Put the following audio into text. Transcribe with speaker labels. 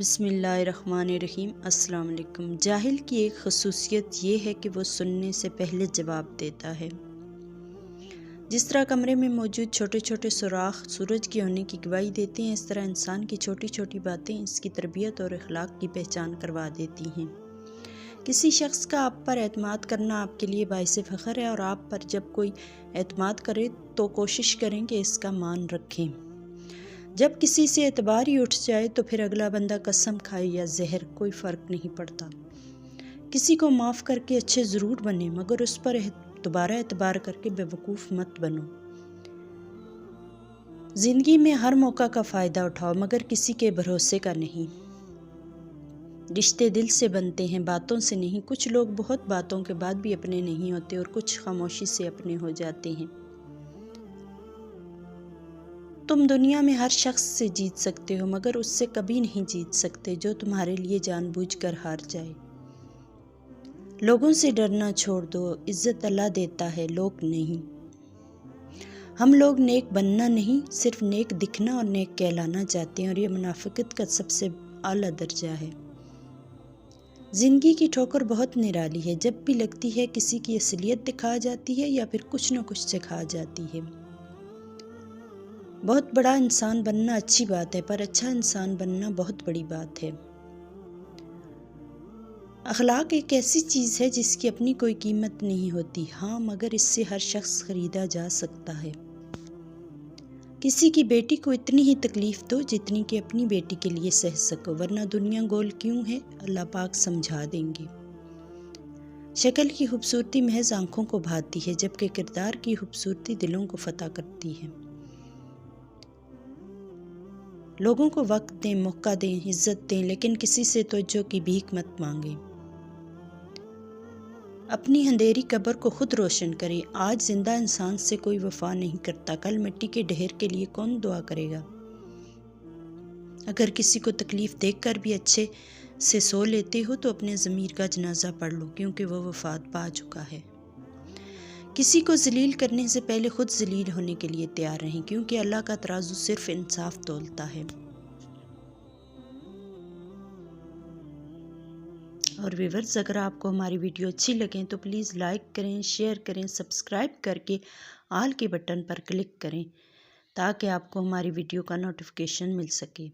Speaker 1: बिस्मिल्लाहिर्रहमानिर्रहीम। अस्सलाम वालेकुम। जाहिल की एक खसूसियत ये है कि वो सुनने से पहले जवाब देता है। जिस तरह कमरे में मौजूद छोटे छोटे सुराख सूरज के होने की गवाही देते हैं, इस तरह इंसान की छोटी छोटी बातें इसकी तरबियत और अखलाक की पहचान करवा देती हैं। किसी शख्स का आप पर एतमाद करना आपके लिए बाइस फ़ख्र है, और आप पर जब कोई एतमाद करे तो कोशिश करें कि इसका मान रखें। जब किसी से एतबार ही उठ जाए तो फिर अगला बंदा कसम खाए या जहर, कोई फ़र्क नहीं पड़ता। किसी को माफ़ करके अच्छे ज़रूर बने, मगर उस पर दोबारा एतबार करके बेवकूफ़ मत बनो। ज़िंदगी में हर मौका का फ़ायदा उठाओ, मगर किसी के भरोसे का नहीं। रिश्ते दिल से बनते हैं, बातों से नहीं। कुछ लोग बहुत बातों के बाद भी अपने नहीं होते और कुछ खामोशी से अपने हो जाते हैं। तुम दुनिया में हर शख्स से जीत सकते हो, मगर उससे कभी नहीं जीत सकते जो तुम्हारे लिए जानबूझकर हार जाए। लोगों से डरना छोड़ दो, इज्जत अल्लाह देता है, लोग नहीं। हम लोग नेक बनना नहीं, सिर्फ नेक दिखना और नेक कहलाना चाहते हैं, और ये मुनाफिकत का सबसे आला दर्जा है। ज़िंदगी की ठोकर बहुत निराली है, जब भी लगती है किसी की असलियत दिखा जाती है या फिर कुछ न कुछ सिखा जाती है। बहुत बड़ा इंसान बनना अच्छी बात है, पर अच्छा इंसान बनना बहुत बड़ी बात है। अखलाक एक ऐसी चीज़ है जिसकी अपनी कोई कीमत नहीं होती, हाँ, मगर इससे हर शख्स खरीदा जा सकता है। किसी की बेटी को इतनी ही तकलीफ़ दो जितनी कि अपनी बेटी के लिए सह सको, वरना दुनिया गोल क्यों है, अल्लाह पाक समझा देंगे। शक्ल की खूबसूरती महज आँखों को भाती है, जबकि किरदार की खूबसूरती दिलों को फतह करती है। लोगों को वक्त दें, मौका दें, इज्जत दें, लेकिन किसी से तवज्जो की भीख मत मांगें। अपनी अंधेरी कब्र को खुद रोशन करें। आज जिंदा इंसान से कोई वफा नहीं करता, कल मिट्टी के ढेर के लिए कौन दुआ करेगा। अगर किसी को तकलीफ़ देखकर भी अच्छे से सो लेते हो तो अपने ज़मीर का जनाजा पढ़ लो, क्योंकि वो वफ़ात पा चुका है। किसी को जलील करने से पहले खुद जलील होने के लिए तैयार रहें, क्योंकि अल्लाह का तराजू सिर्फ इंसाफ तोलता है। और व्यूअर्स, अगर आपको हमारी वीडियो अच्छी लगे तो प्लीज़ लाइक करें, शेयर करें, सब्सक्राइब करके ऑल के बटन पर क्लिक करें, ताकि आपको हमारी वीडियो का नोटिफिकेशन मिल सके।